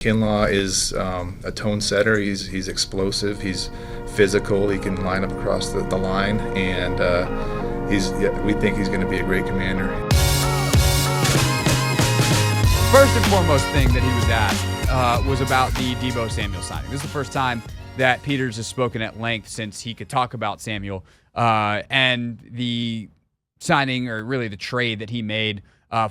Kinlaw is a tone setter. He's explosive. He's physical. He can line up across the line, and we think he's going to be a great commander. First and foremost thing that he was asked was about the Deebo Samuel signing. This is the first time that Peters has spoken at length since he could talk about Samuel and the signing, or really the trade that he made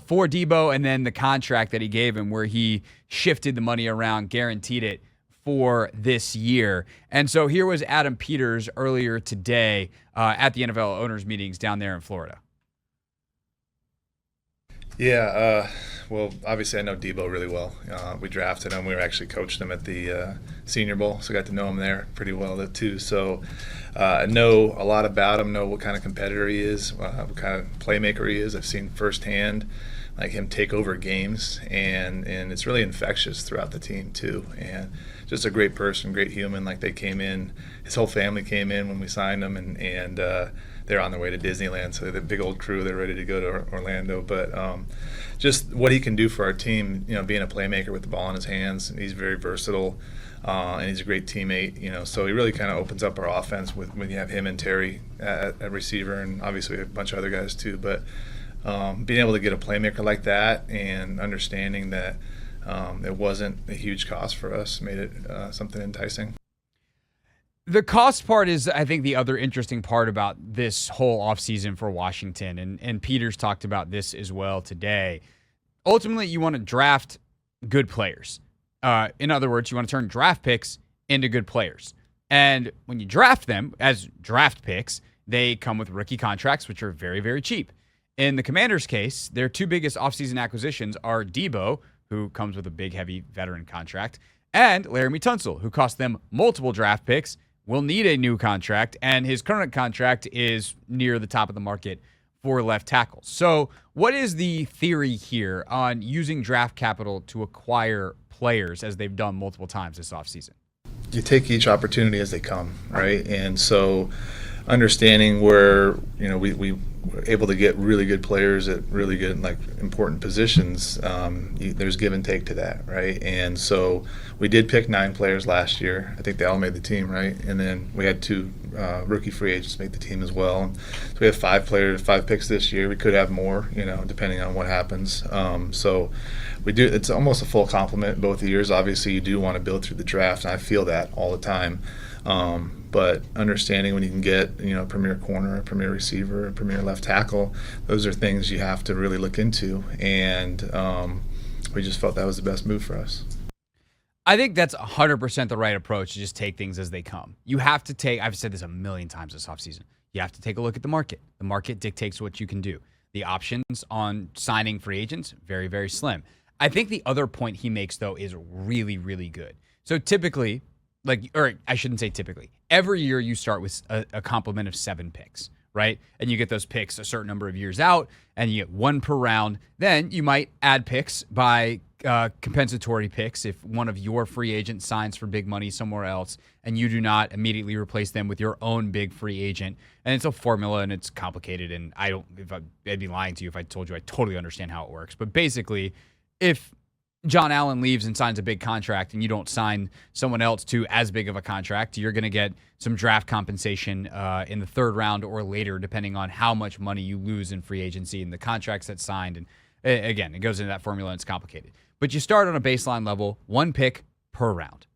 for Deebo, and then the contract that he gave him where he shifted the money around, guaranteed it for this year. And so here was Adam Peters earlier today at the NFL owners meetings down there in Florida. Yeah, well, obviously I know Deebo really well. We drafted him. We actually coached him at the Senior Bowl, so I got to know him there pretty well too. So I know a lot about him, know what kind of competitor he is, what kind of playmaker he is. I've seen firsthand like him take over games, and it's really infectious throughout the team too. And just a great person, great human. Like, they came in, his whole family came in when we signed him, and they're on their way to Disneyland, so the big old crew, they're ready to go to Orlando. But just what he can do for our team, being a playmaker with the ball in his hands, he's very versatile, and he's a great teammate, so he really kind of opens up our offense when you have him and Terry at receiver, and obviously a bunch of other guys too. But being able to get a playmaker like that and understanding that it wasn't a huge cost for us made it something enticing. The cost part is, I think, the other interesting part about this whole offseason for Washington, and Peters talked about this as well today. Ultimately, you want to draft good players. In other words, you want to turn draft picks into good players. And when you draft them as draft picks, they come with rookie contracts, which are very, very cheap. In the Commanders' case, their two biggest offseason acquisitions are Deebo, who comes with a big, heavy veteran contract, and Laramie Tunsil, who cost them multiple draft picks, will need a new contract, and his current contract is near the top of the market for left tackles. So what is the theory here on using draft capital to acquire players, as they've done multiple times this offseason? You take each opportunity as they come, right? And so understanding where, we were able to get really good players at really good, important positions, there's give and take to that, right? And so we did pick 9 players last year. I think they all made the team, right? And then we had 2 rookie free agents make the team as well. So we have 5 picks this year. We could have more, depending on what happens. So we do. It's almost a full complement both years. Obviously, you do want to build through the draft, and I feel that all the time. But understanding when you can get, a premier corner, a premier receiver, a premier left tackle, those are things you have to really look into. And we just felt that was the best move for us. I think that's 100% the right approach, to just take things as they come. You have to take, I've said this a million times this offseason, you have to take a look at the market. The market dictates what you can do. The options on signing free agents, very, very slim. I think the other point he makes, though, is really, really good. So typically, every year you start with a complement of 7 picks, right? And you get those picks a certain number of years out, and you get 1 per round. Then you might add picks by compensatory picks if one of your free agents signs for big money somewhere else, and you do not immediately replace them with your own big free agent. And it's a formula, and it's complicated, and I'd be lying to you if I told you I totally understand how it works. But basically, if John Allen leaves and signs a big contract and you don't sign someone else to as big of a contract, you're going to get some draft compensation in the 3rd round or later, depending on how much money you lose in free agency and the contracts that's signed. And again, it goes into that formula, and it's complicated. But you start on a baseline level, 1 pick per round.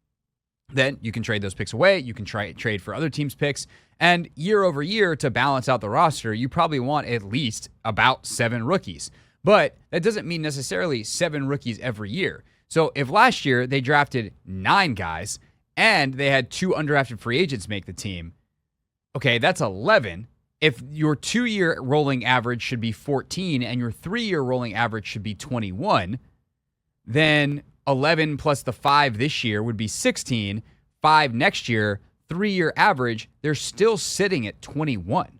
Then you can trade those picks away. You can trade for other teams' picks. And year over year, to balance out the roster, you probably want at least about 7 rookies. But that doesn't mean necessarily 7 rookies every year. So if last year they drafted 9 guys and they had 2 undrafted free agents make the team, okay, that's 11. If your 2-year rolling average should be 14 and your 3-year rolling average should be 21, then 11 plus the 5 this year would be 16, 5 next year, 3-year average, they're still sitting at 21.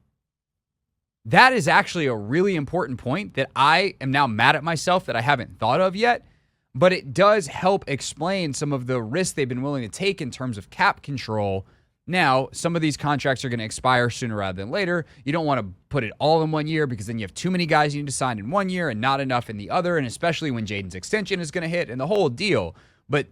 That is actually a really important point that I am now mad at myself that I haven't thought of yet, but it does help explain some of the risks they've been willing to take in terms of cap control. Now, some of these contracts are going to expire sooner rather than later. You don't want to put it all in 1 year because then you have too many guys you need to sign in 1 year and not enough in the other, and especially when Jaden's extension is going to hit and the whole deal. But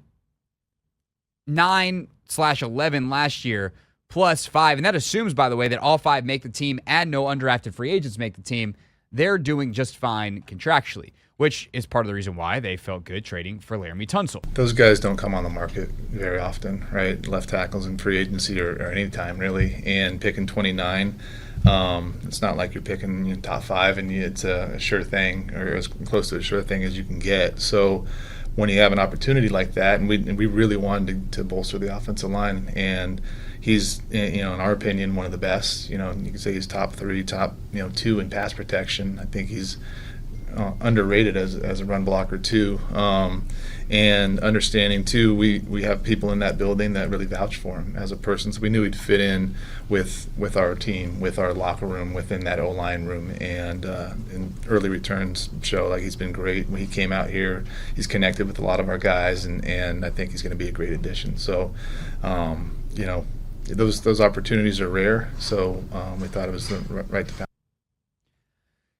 9/11 last year plus 5, and that assumes, by the way, that all 5 make the team and no undrafted free agents make the team. They're doing just fine contractually, which is part of the reason why they felt good trading for Laremy Tunsil. Those guys don't come on the market very often, right? Left tackles in free agency or any time, really. And picking 29, it's not like you're picking top 5 and it's a sure thing or as close to a sure thing as you can get. So when you have an opportunity like that, and we really wanted to bolster the offensive line, and he's, in our opinion, one of the best. You can say he's top 3, top 2 in pass protection. I think he's underrated as a run blocker too, and understanding too, we have people in that building that really vouch for him as a person, so we knew he'd fit in with our team, with our locker room, within that O-line room, and early returns show like he's been great. When he came out here, he's connected with a lot of our guys, and I think he's going to be a great addition. So those opportunities are rare, so we thought it was the right to.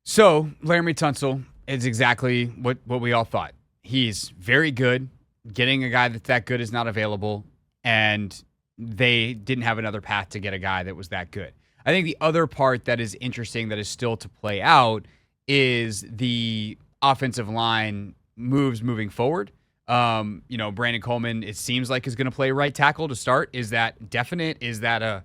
So, Laremy Tunsil is exactly what we all thought. He's very good. Getting a guy that's that good is not available, and they didn't have another path to get a guy that was that good. I think the other part that is interesting that is still to play out is the offensive line moves moving forward. Brandon Coleman, it seems like, is going to play right tackle to start. Is that definite? Is that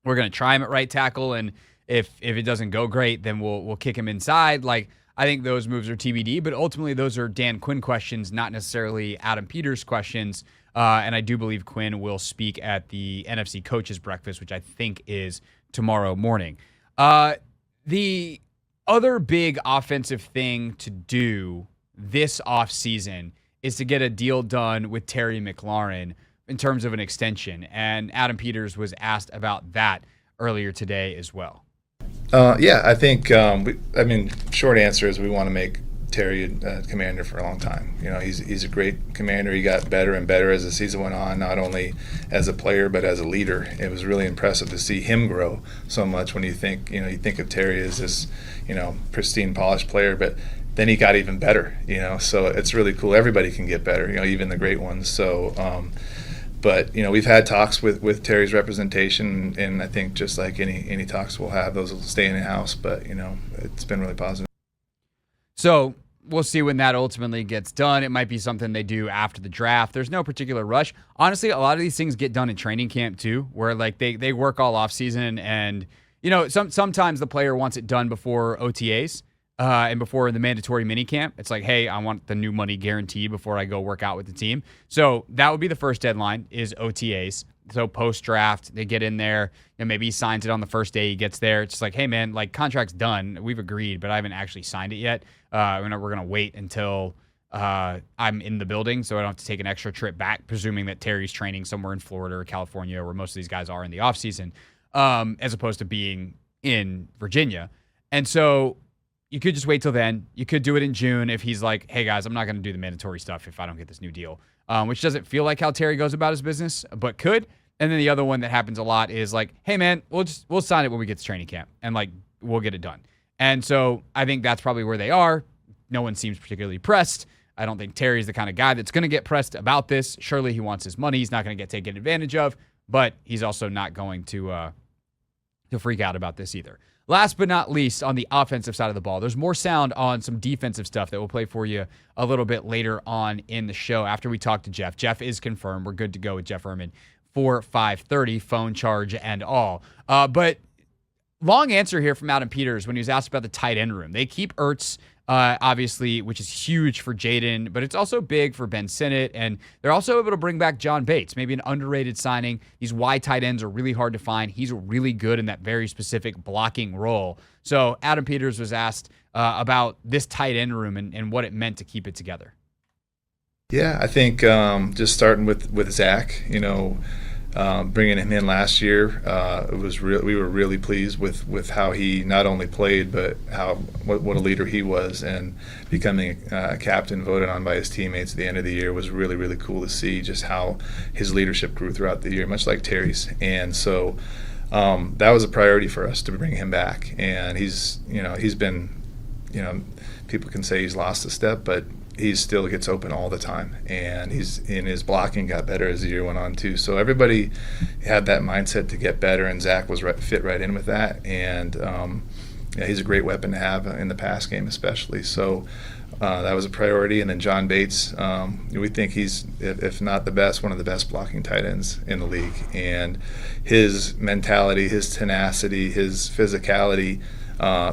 we're going to try him at right tackle, and if it doesn't go great, then we'll kick him inside? Like, I think those moves are TBD, but ultimately those are Dan Quinn questions, not necessarily Adam Peters questions. And I do believe Quinn will speak at the NFC Coaches Breakfast, which I think is tomorrow morning. The other big offensive thing to do this offseason is to get a deal done with Terry McLaurin in terms of an extension. And Adam Peters was asked about that earlier today as well. I think, short answer is we want to make Terry a commander for a long time. He's a great commander. He got better and better as the season went on, not only as a player but as a leader. It was really impressive to see him grow so much when you think of Terry as this, pristine, polished player, but then he got even better, so it's really cool. Everybody can get better, even the great ones. So, but we've had talks with Terry's representation, and I think just like any talks we'll have, those will stay in the house. But it's been really positive. So we'll see when that ultimately gets done. It might be something they do after the draft. There's no particular rush. Honestly, a lot of these things get done in training camp too, where like they work all off season, and sometimes the player wants it done before OTAs. And before the mandatory minicamp, it's like, hey, I want the new money guarantee before I go work out with the team. So that would be the first deadline, is OTAs. So post-draft, they get in there, maybe he signs it on the first day he gets there. It's just like, hey, man, like, contract's done. We've agreed, but I haven't actually signed it yet. We're going to wait until I'm in the building so I don't have to take an extra trip back, presuming that Terry's training somewhere in Florida or California, where most of these guys are in the offseason, as opposed to being in Virginia. And so you could just wait till then. You could do it in June if he's like, hey, guys, I'm not going to do the mandatory stuff if I don't get this new deal, which doesn't feel like how Terry goes about his business, but could. And then the other one that happens a lot is like, hey, man, we'll sign it when we get to training camp, and like we'll get it done. And so I think that's probably where they are. No one seems particularly pressed. I don't think Terry's the kind of guy that's going to get pressed about this. Surely he wants his money. He's not going to get taken advantage of, but he's also not going to freak out about this either. Last but not least, on the offensive side of the ball, there's more sound on some defensive stuff that we'll play for you a little bit later on in the show after we talk to Jeff. Jeff is confirmed. We're good to go with Jeff Erman for 5:30, phone charge and all. But long answer here from Adam Peters when he was asked about the tight end room. They keep Ertz, obviously, which is huge for Jaden, but it's also big for Ben Sinnott, and they're also able to bring back John Bates, maybe an underrated signing. These wide tight ends are really hard to find. He's really good in that very specific blocking role. So Adam Peters was asked about this tight end room and what it meant to keep it together. Yeah, I think just starting with Zach, bringing him in last year, we were really pleased with how he not only played, but what a leader he was, and becoming a captain voted on by his teammates at the end of the year was really, really cool to see just how his leadership grew throughout the year, much like Terry's. And so that was a priority for us to bring him back. And he's been, people can say he's lost a step, but he still gets open all the time, and his blocking got better as the year went on too. So everybody had that mindset to get better, and Zach was fit right in with that. And yeah, he's a great weapon to have in the pass game, especially. So that was a priority. And then John Bates, we think he's, if not the best, one of the best blocking tight ends in the league. And his mentality, his tenacity, his physicality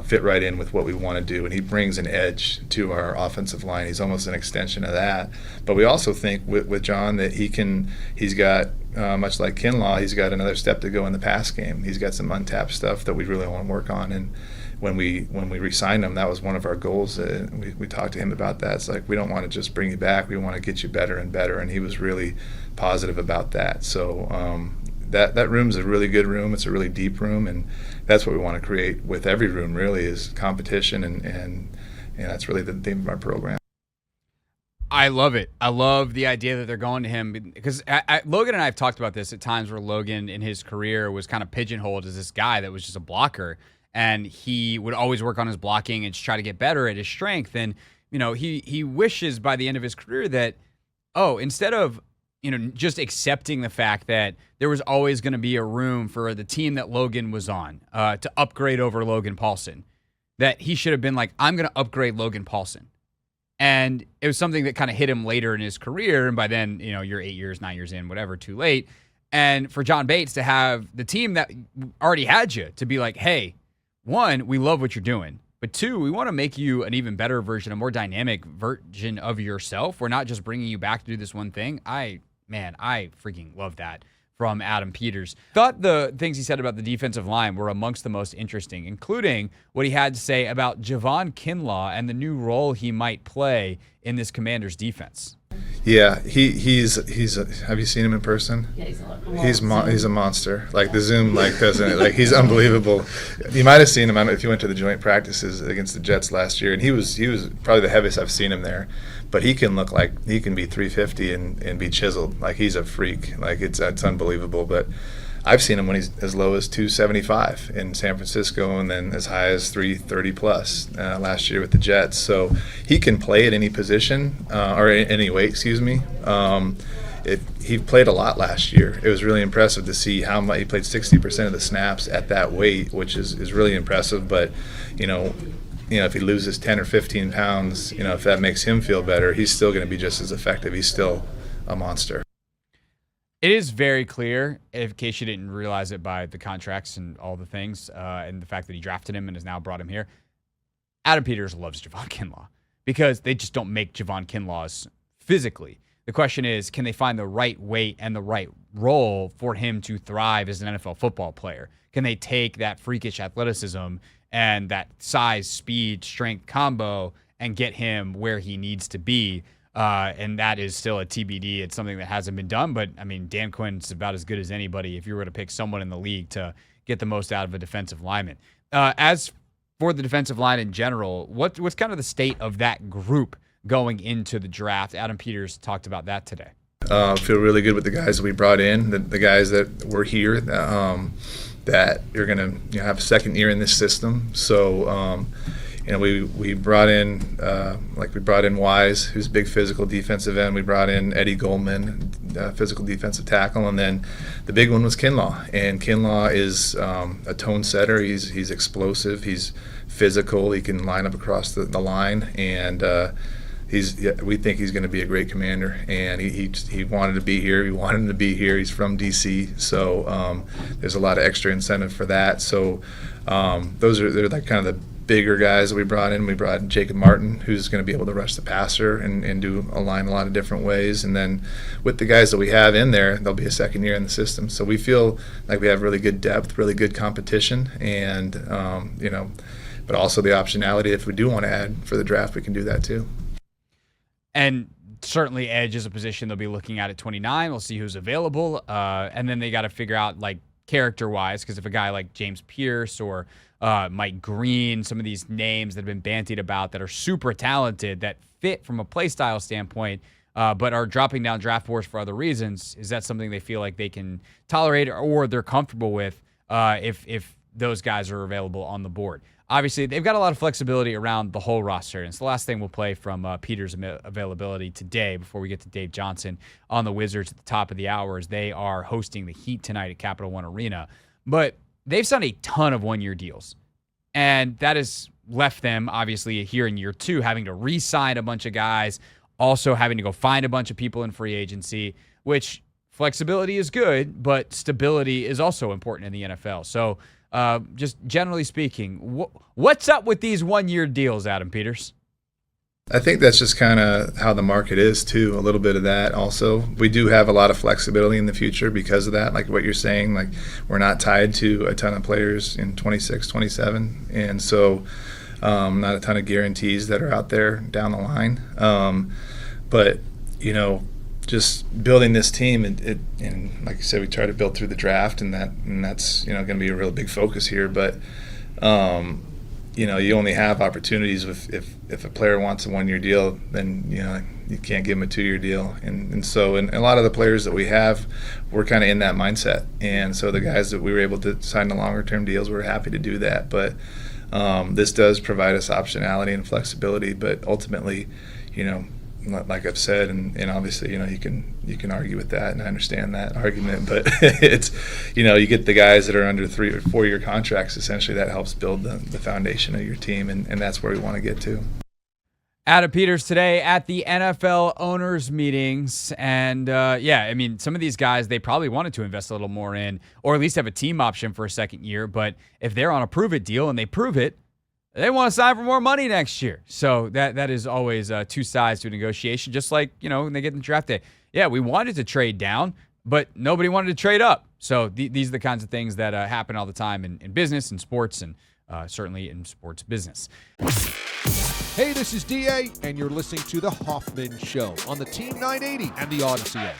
fit right in with what we want to do, and he brings an edge to our offensive line. He's almost an extension of that. But we also think with John that he's got much like Kinlaw, he's got another step to go in the pass game. He's got some untapped stuff that we really want to work on. And when we re-signed him, that was one of our goals. We talked to him about that. It's like, we don't want to just bring you back, we want to get you better and better. And he was really positive about that. So that room's a really good room. It's a really deep room, and that's what we want to create with every room, really, is competition, and that's really the theme of our program. I love it. I love the idea that they're going to him, because Logan and I have talked about this at times where Logan in his career was kind of pigeonholed as this guy that was just a blocker, and he would always work on his blocking and just try to get better at his strength. And he wishes by the end of his career that, instead of just accepting the fact that there was always going to be a room for the team that Logan was on to upgrade over Logan Paulson, that he should have been like, I'm going to upgrade Logan Paulson. And it was something that kind of hit him later in his career. And by then, you're 8 years, 9 years in, whatever, too late. And for John Bates to have the team that already had you to be like, hey, one, we love what you're doing. But two, we want to make you an even better version, a more dynamic version of yourself. We're not just bringing you back to do this one thing. I freaking love that from Adam Peters. Thought the things he said about the defensive line were amongst the most interesting, including what he had to say about Javon Kinlaw and the new role he might play in this Commander's defense. Yeah, he's have you seen him in person? Yeah, he's a monster. Like the Zoom doesn't he's unbelievable. You might have seen him if you went to the joint practices against the Jets last year, and he was probably the heaviest I've seen him there. But he can look like he can be 350 and be chiseled. Like, he's a freak. Like, it's unbelievable. But I've seen him when he's as low as 275 in San Francisco, and then as high as 330 plus last year with the Jets. So he can play at any position or any weight. Excuse me. He played a lot last year. It was really impressive to see how much he played. 60% of the snaps at that weight, which is really impressive. But if he loses 10 or 15 pounds, if that makes him feel better, he's still going to be just as effective. He's still a monster. It is very clear, in case you didn't realize it by the contracts and all the things, and the fact that he drafted him and has now brought him here, Adam Peters loves Javon Kinlaw, because they just don't make Javon Kinlaws physically. The question is, can they find the right weight and the right role for him to thrive as an NFL football player? Can they take that freakish athleticism and that size, speed, strength combo and get him where he needs to be? And that is still a TBD. It's something that hasn't been done, but I mean, Dan Quinn's about as good as anybody if you were to pick someone in the league to get the most out of a defensive lineman. As for the defensive line in general, what's kind of the state of that group going into the draft? Adam Peters talked about that today. Feel really good with the guys that we brought in, the guys that were here, that you're going to have a second year in this system. So, we brought in Wise, who's a big physical defensive end. We brought in Eddie Goldman, physical defensive tackle, and then the big one was Kinlaw. And Kinlaw is a tone setter. He's explosive. He's physical. He can line up across the line, and we think he's going to be a great commander. And he wanted to be here. We wanted him to be here. He's from DC, so there's a lot of extra incentive for that. So they're like kind of the bigger guys that we brought in. We brought Jacob Martin, who's going to be able to rush the passer and do a line a lot of different ways. And then with the guys that we have in there, they'll be a second year in the system. So we feel like we have really good depth, really good competition, and but also the optionality. If we do want to add for the draft, we can do that too. And certainly edge is a position they'll be looking at 29. We'll see who's available. And then they got to figure out, like, character-wise, because if a guy like James Pierce or Mike Green, some of these names that have been bantied about that are super talented, that fit from a play style standpoint, but are dropping down draft boards for other reasons, is that something they feel like they can tolerate or they're comfortable with if those guys are available on the board? obviously they've got a lot of flexibility around the whole roster. And it's the last thing we'll play from Peter's availability today before we get to Dave Johnson on the Wizards at the top of the hour, as they are hosting the Heat tonight at Capital One Arena. But they've signed a ton of one-year deals. And that has left them, obviously, here in year 2, having to re-sign a bunch of guys, also having to go find a bunch of people in free agency, which flexibility is good, but stability is also important in the NFL. So just generally speaking, what's up with these one-year deals, Adam Peters? I think that's just kind of how the market is, too, a little bit of that also. We do have a lot of flexibility in the future because of that, like what you're saying. Like, we're not tied to a ton of players in 26, 27, and so not a ton of guarantees that are out there down the line. But, just building this team, and like I said, we try to build through the draft, and that's going to be a real big focus here. But you only have opportunities if a player wants a one-year deal, then you can't give him a 2-year deal, and so a lot of the players that we have, we're kind of in that mindset, and so the guys that we were able to sign the longer-term deals, we're happy to do that. But this does provide us optionality and flexibility, but ultimately, like I've said, and obviously, you can argue with that, and I understand that argument, but it's, you get the guys that are under 3 or 4 year contracts. Essentially, that helps build the foundation of your team, and that's where we want to get to. Adam Peters today at the NFL owners meetings, and some of these guys, they probably wanted to invest a little more in, or at least have a team option for a second year. But if they're on a prove it deal and they prove it, they want to sign for more money next year. So that is always two sides to a negotiation, just like, when they get in the draft day. Yeah, we wanted to trade down, but nobody wanted to trade up. So these are the kinds of things that happen all the time in business and sports, and certainly in sports business. Hey, this is DA, and you're listening to The Hoffman Show on the Team 980 and the Odyssey app.